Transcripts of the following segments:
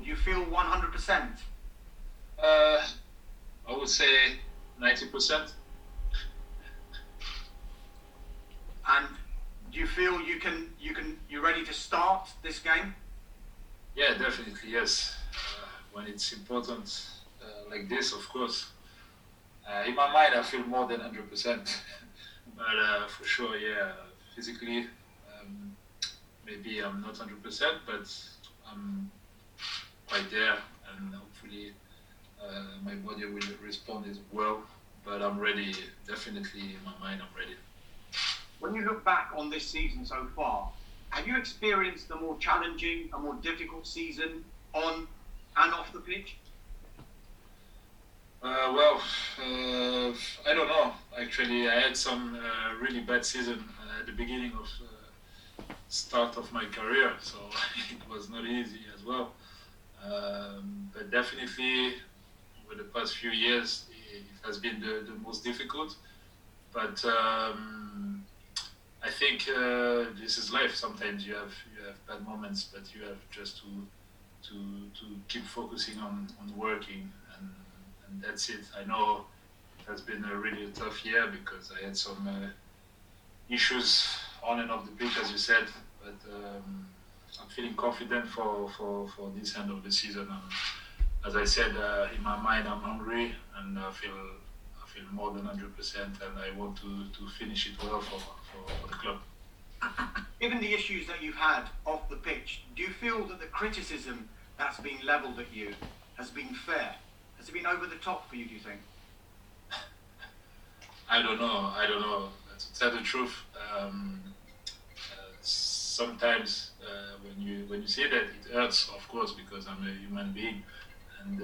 Do you feel 100%? I would say 90%. And do you feel you're ready to start this game? Yeah, definitely, yes. When it's important like this, of course. In my mind, I feel more than 100%. But for sure, yeah, physically, um, maybe I'm not 100%, but I'm quite there, and hopefully my body will respond as well. But I'm ready, definitely in my mind, I'm ready. When you look back on this season so far, have you experienced a more challenging, a more difficult season on and off the pitch? I don't know. Actually, I had some really bad season at the beginning of start of my career, so it was not easy as well. But definitely, over the past few years, it has been the most difficult. But I think this is life. Sometimes you have bad moments, but you have just to keep focusing on working, and that's it. I know it has been a really tough year because I had some issues on and off the pitch, as you said, but I'm feeling confident for this end of the season. As I said, in my mind, I'm hungry and I feel more than 100%, and I want to finish it well for the club. Given the issues that you've had off the pitch, do you feel that the criticism that's been levelled at you has been fair? Has it been over the top for you, do you think? I don't know. To tell the truth, sometimes when you say that, it hurts, of course, because I'm a human being, and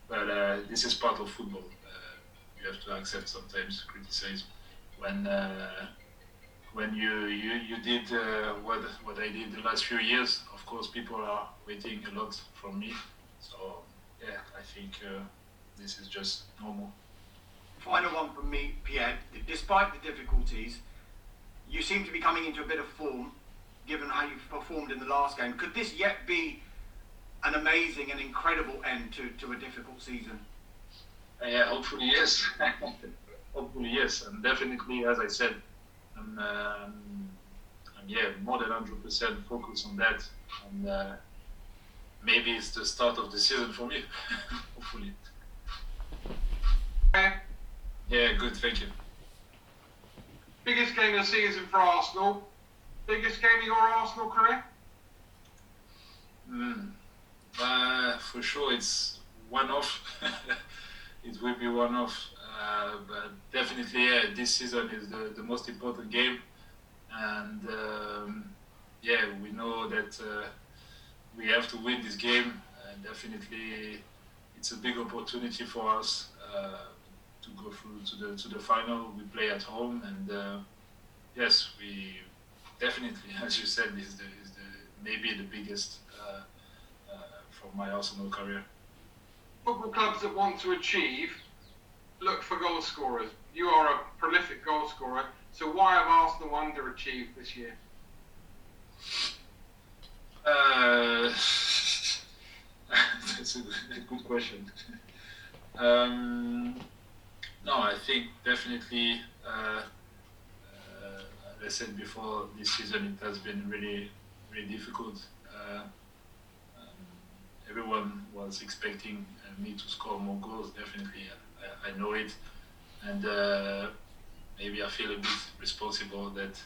but this is part of football. You have to accept sometimes criticism. When you did what I did the last few years, of course, people are waiting a lot from me. So yeah, I think this is just normal. Final one from me, Pierre. Despite the difficulties, you seem to be coming into a bit of form, given how you've performed in the last game. Could this yet be an amazing and incredible end to a difficult season? Yeah, hopefully yes. Hopefully yes, and definitely, as I said, I'm more than 100% focused on that, and maybe it's the start of the season for me. Hopefully. Yeah, good. Thank you. Biggest game of the season for Arsenal. Biggest game of your Arsenal career? For sure, it's one-off. It will be one-off. But definitely, yeah, this season is the most important game. And yeah, we know that we have to win this game. And definitely, it's a big opportunity for us to go through to the final. We play at home, and yes, we definitely, as you said, is the maybe the biggest for my Arsenal career. Football clubs that want to achieve look for goal scorers. You are a prolific goal scorer, so why have Arsenal underachieved this year? That's a good question. No, I think definitely, as I said before, this season it has been really, really difficult. Everyone was expecting me to score more goals. Definitely, I know it, and maybe I feel a bit responsible that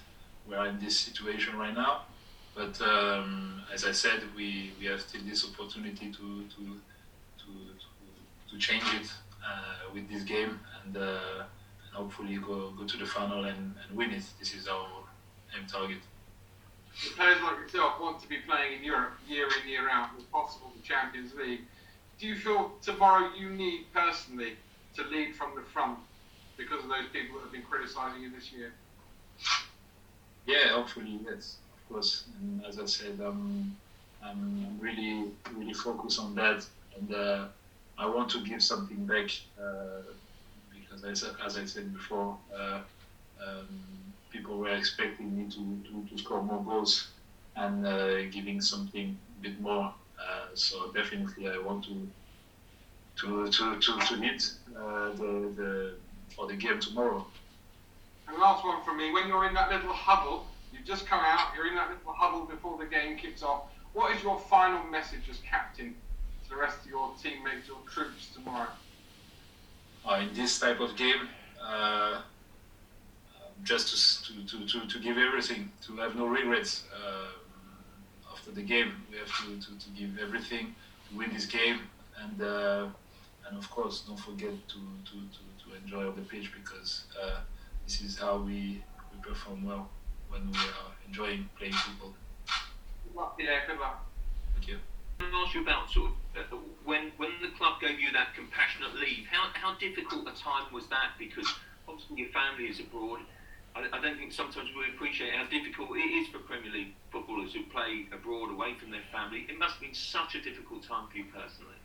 we are in this situation right now. But as I said, we have still this opportunity to change it with this game, and hopefully go to the final and win it. This is our aim target. Players like yourself want to be playing in Europe year in, year out, if possible, the Champions League. Do you feel tomorrow you need personally to lead from the front because of those people that have been criticising you this year? Yeah, hopefully, yes, of course. And as I said, I'm really, really focused on that, and I want to give something back because, as I said before, people were expecting me to score more goals and giving something a bit more So definitely I want to need for the game tomorrow. And last one from me, when you're in that little huddle, you've just come out, you're in that little huddle before the game kicks off, what is your final message as captain to the rest of your teammates, your troops tomorrow? In this type of game, just to give everything, to have no regrets after the game. We have to give everything to win this game, and of course don't forget to enjoy on the pitch, because this is how we perform well, when we are enjoying playing football. Good luck, yeah, good luck. Thank you. I want to ask you about sort of when the club gave you that compassionate leave. How difficult a time was that? Because obviously your family is abroad. I don't think sometimes we appreciate how difficult it is for Premier League footballers who play abroad, away from their family. It must have been such a difficult time for you personally.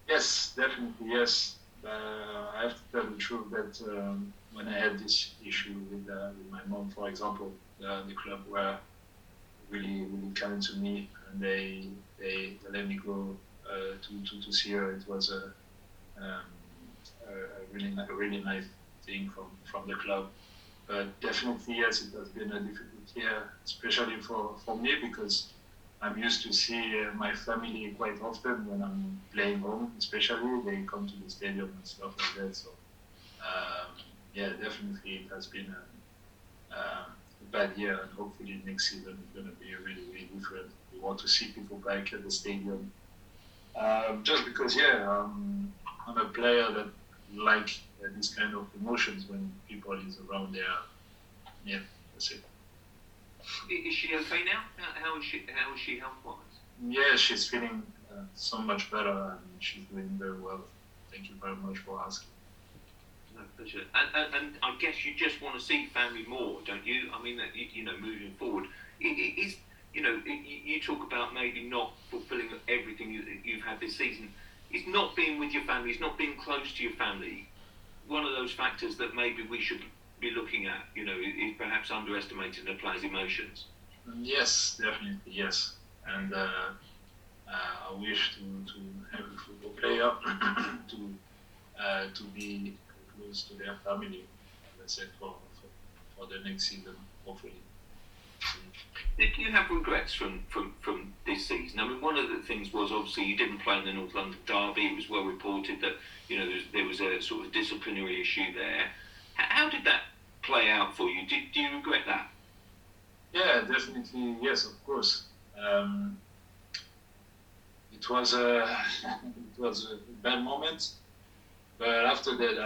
Yes, definitely, yes. I have to tell the truth that when I had this issue with my mom, for example, the club were really kind to me, and they let me go to see her. It was a really nice thing from the club. But definitely, yes, it has been a difficult year, especially for me, because I'm used to see my family quite often when I'm playing home, especially. They come to the stadium and stuff like that. So, yeah, definitely it has been a bad year, and hopefully next season is going to be really different. We want to see people back at the stadium. Just because, yeah, I'm a player that like this kind of emotions when people is around there. Yeah, that's it. Is she okay now? How is she health-wise? Yeah, she's feeling so much better, and she's doing very well. Thank you very much for asking. No, pleasure. And I guess you just want to see family more, don't you? I mean, you know, moving forward, it is, you know, you talk about maybe not fulfilling everything you've had this season. It's not being with your family, it's not being close to your family. One of those factors that maybe we should be looking at, you know, is perhaps underestimating a player's emotions. Yes, definitely, yes. And I wish to have a football player to be close to their family, as I said, for the next season, hopefully. Did you have regrets from this season? I mean, one of the things was obviously you didn't play in the North London derby. It was well reported that, you know, there was a sort of disciplinary issue there. How did that play out for you? Do you regret that? Yeah, definitely, yes, of course. It was a bad moment, but after that,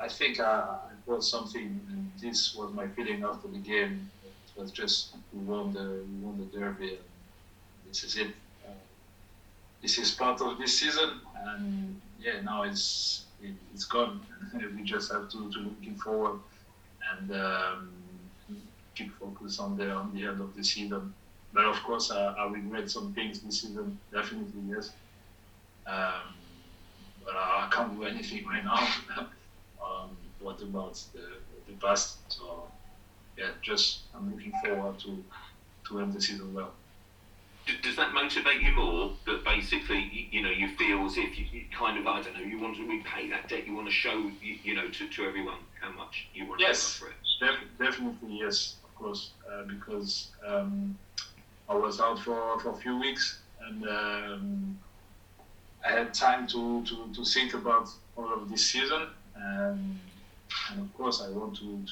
I think I brought something, and this was my feeling after the game. It was just we won the derby, and this is it. This is part of this season, and yeah, now it's gone. We just have to looking forward and keep focus on the end of the season. But of course, I regret some things this season. Definitely, yes. But I can't do anything right now. What about the past? So yeah, just I'm looking forward to end the season well. Does that motivate you more? That basically, you know, you feel as if you kind of, I don't know, you want to repay that debt. You want to show, you know, to everyone how much you want to offer it. Definitely, yes, of course, because I was out for a few weeks, and I had time to think about all of this season, and of course I want to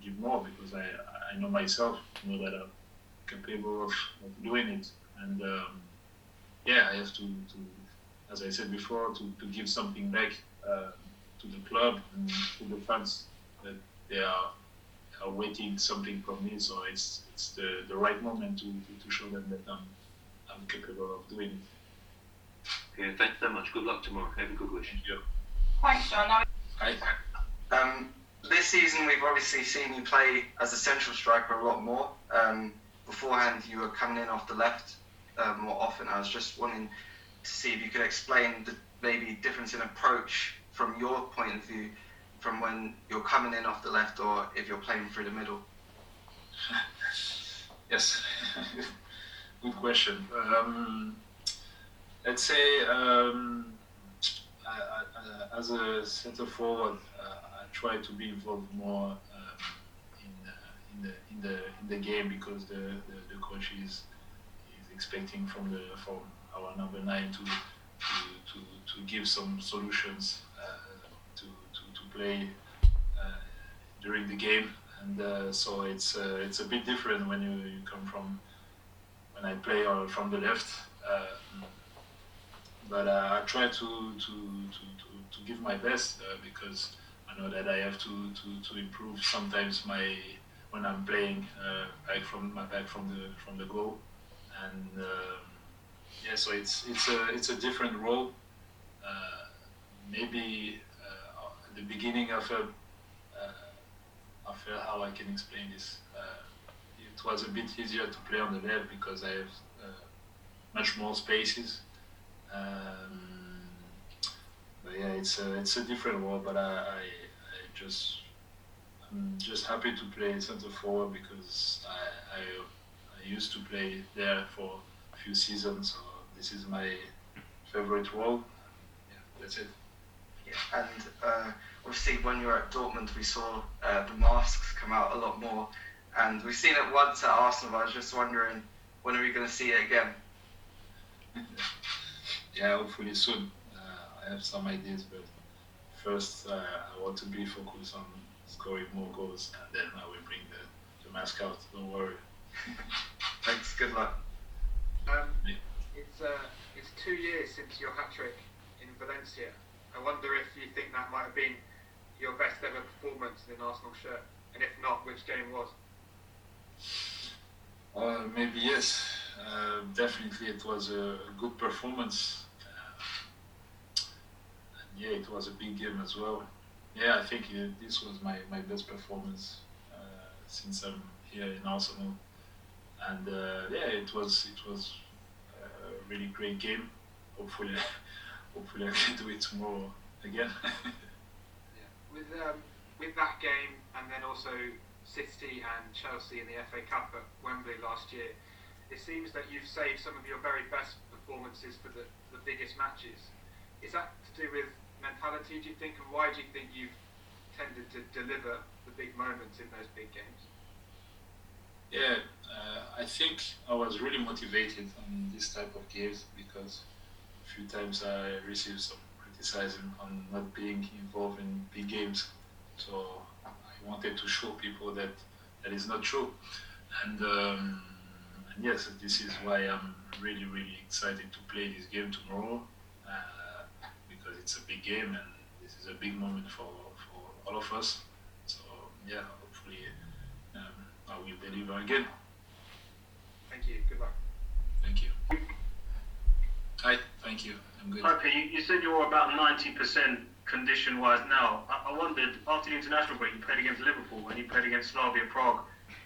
give more, because I know myself, know that I'm capable of doing it, and yeah, I have to, as I said before, to give something back to the club and to the fans, that they are waiting something from me. So it's the right moment to show them that I'm capable of doing it. Yeah, thanks so much. Good luck tomorrow. Have a good wish. Thank you. Thanks, John. Hi. This season we've obviously seen you play as a central striker a lot more. Beforehand you were coming in off the left more often. I was just wanting to see if you could explain the maybe difference in approach from your point of view, from when you're coming in off the left or if you're playing through the middle. Yes. Good question. Let's say as a centre forward, I try to be involved more in the game because the coach is expecting from our number 9 to give some solutions to play during the game, and so it's a bit different when you come from when I play from the left. But I try to give my best because I know that I have to improve sometimes when I'm playing back from the goal, and yeah, so it's a different role. Maybe at the beginning I felt how I can explain this. It was a bit easier to play on the left because I have much more spaces. But yeah, it's a different role. But I'm just happy to play centre forward because I used to play there for a few seasons. So this is my favorite role. Yeah, that's it. Yeah, and obviously when you were at Dortmund, we saw the masks come out a lot more, and we've seen it once at Arsenal. But I was just wondering, when are we going to see it again? Yeah, hopefully soon. I have some ideas, but first I want to be focused on scoring more goals, and then I will bring the mask out. Don't worry. Thanks. Good luck. It's 2 years since your hat-trick in Valencia. I wonder if you think that might have been your best ever performance in an Arsenal shirt, and if not, which game was? Maybe yes. Definitely, it was a good performance. And yeah, it was a big game as well. Yeah, I think this was my best performance since I'm here in Arsenal. And yeah, it was a really great game. Hopefully I can do it tomorrow again. Yeah. With that game, and then also City and Chelsea in the FA Cup at Wembley last year, it seems that you've saved some of your very best performances for the biggest matches. Is that to do with mentality, do you think, and why do you think you've tended to deliver the big moments in those big games? Yeah, I think I was really motivated on this type of games because a few times I received some criticism on not being involved in big games. So I wanted to show people that is not true. And yes, this is why I'm really, really excited to play this game tomorrow because it's a big game and this is a big moment for all of us. So yeah, hopefully I will deliver again. Thank you. Good luck. Thank you. Hi, thank you. I'm good. Okay, you said you're about 90% condition-wise now. I wondered, after the international break, you played against Liverpool and you played against Slavia Prague.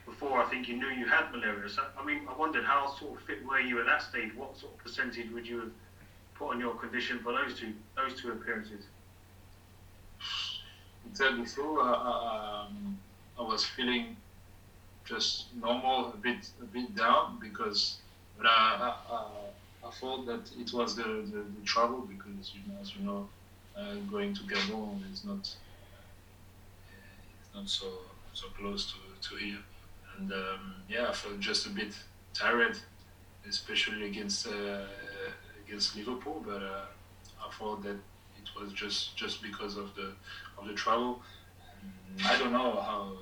Before, I think you knew you had malaria. So, I mean, I wondered how sort of fit were you at that stage? What sort of percentage would you have put on your condition for those two appearances? I said before, I was feeling just normal, a bit down because, but I thought that it was the travel because as you know, going to Gabon is not so close to here, and yeah, I felt just a bit tired, especially against Liverpool. But I thought that it was just because of the travel. And I don't know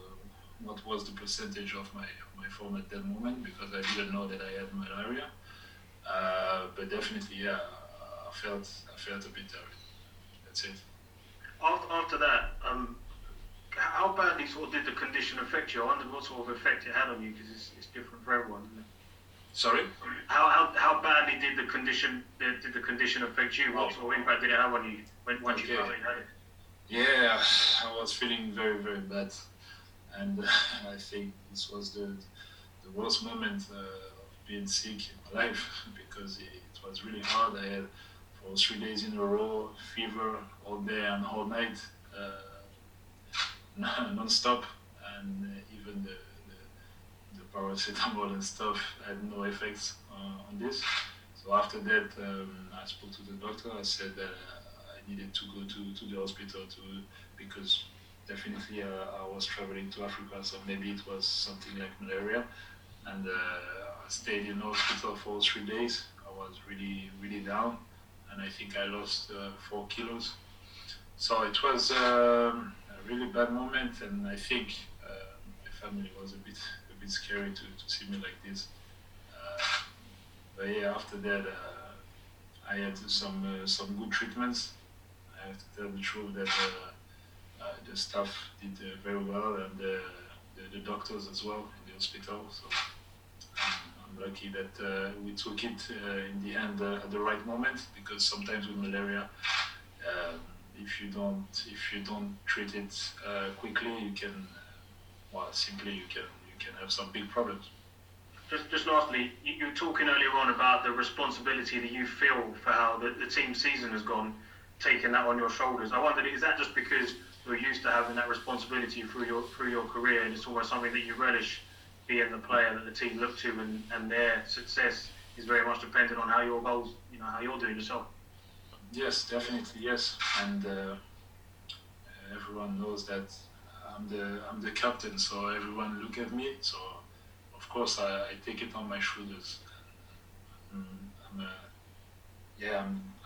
what was the percentage of my form at that moment because I didn't know that I had malaria. But definitely, yeah, I felt a bit tired. That's it. After that, how badly sort of did the condition affect you? I wonder what sort of effect it had on you because it's different for everyone, isn't it? Sorry? How badly did the condition affect you? What sort of impact did it have on you once you found that you had it? Yeah, I was feeling very, very bad, and I think this was the worst moment of being sick in my life because it was really hard. I had for 3 days in a row fever all day and all night, non-stop, and even the paracetamol and stuff had no effects. on this. So after that, I spoke to the doctor. I said that I needed to go to the hospital because definitely I was traveling to Africa, so maybe it was something like malaria. And I stayed in hospital for 3 days. I was really, really down, and I think I lost 4 kilos. So it was a really bad moment, and I think my family was a bit scary to see me like this. But yeah, after that, I had some good treatments. I have to tell the truth that the staff did very well, and the doctors as well in the hospital. So I'm lucky that we took it in the end at the right moment, because sometimes with malaria, if you don't treat it quickly, you can you can have some big problems. Just lastly, you were talking earlier on about the responsibility that you feel for how the team season has gone, taking that on your shoulders. I wondered, is that just because you're used to having that responsibility through your career, and it's almost something that you relish, being the player that the team look to, and their success is very much dependent on how your goals, how you're doing yourself? Yes, definitely, yes. And everyone knows that I'm the captain, so everyone look at me. So of course I take it on my shoulders.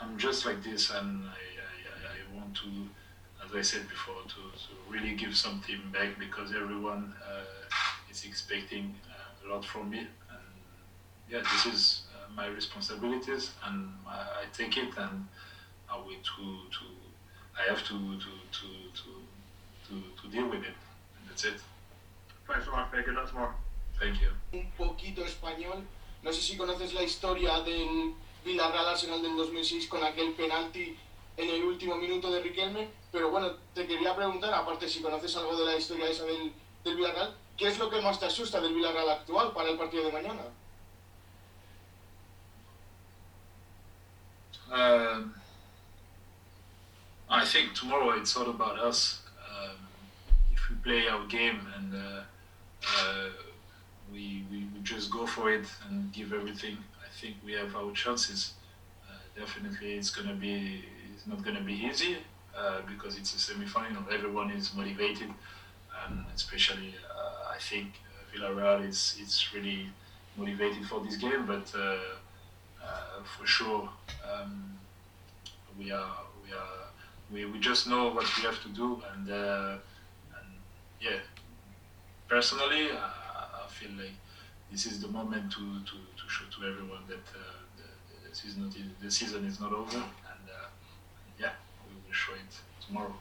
I'm just like this, and I want to, as I said before, to really give something back, because everyone is expecting a lot from me. And yeah, this is my responsibilities, and I take it, and I have to deal with it, and that's it. Thanks so much, Pierre. Good luck tomorrow. Thank you. Un poquito español. No sé si conoces la historia del Villarreal Arsenal del 2006 con aquel penalti en el último minuto de Riquelme, pero bueno, te quería preguntar, aparte si conoces algo de la historia esa del Villarreal, ¿qué es lo que más te asusta del Villarreal actual para el partido de mañana? I think tomorrow it's all about us. If we play our game and we just go for it and give everything, I think we have our chances. Definitely, it's not gonna be easy because it's a semi-final. Everyone is motivated, and especially I think Villarreal is really motivated for this game. But for sure, we just know what we have to do, and yeah, personally, I feel like this is the moment to show to everyone that the season is not over, and yeah, we will show it tomorrow.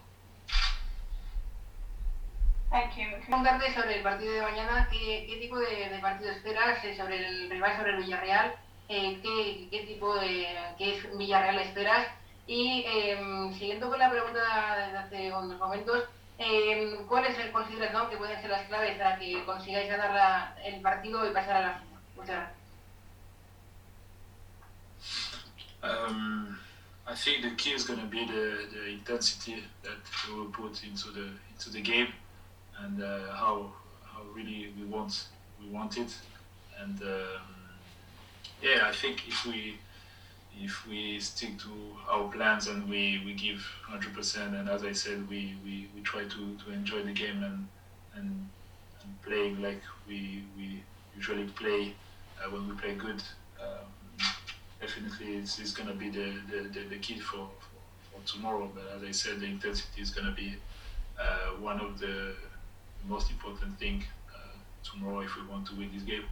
Thank you. Preguntarte sobre el partido de mañana, ¿qué tipo de partido esperas sobre el rival, sobre el Villarreal? ¿Qué tipo qué es Villarreal esperas? Y siguiendo con la pregunta de hace unos momentos, ¿cuáles consideras, que pueden ser las claves para que consigáis ganar el partido y pasar a la final? Muchas gracias. I think the key is going to be the intensity that we will put into the game, and how really we want it, and yeah, I think if we stick to our plans and we give 100%, and as I said, we try to enjoy the game and play like we usually play when we play good. Definitely, it's going to be the key for tomorrow. But as I said, the intensity is going to be one of the most important thing tomorrow if we want to win this game.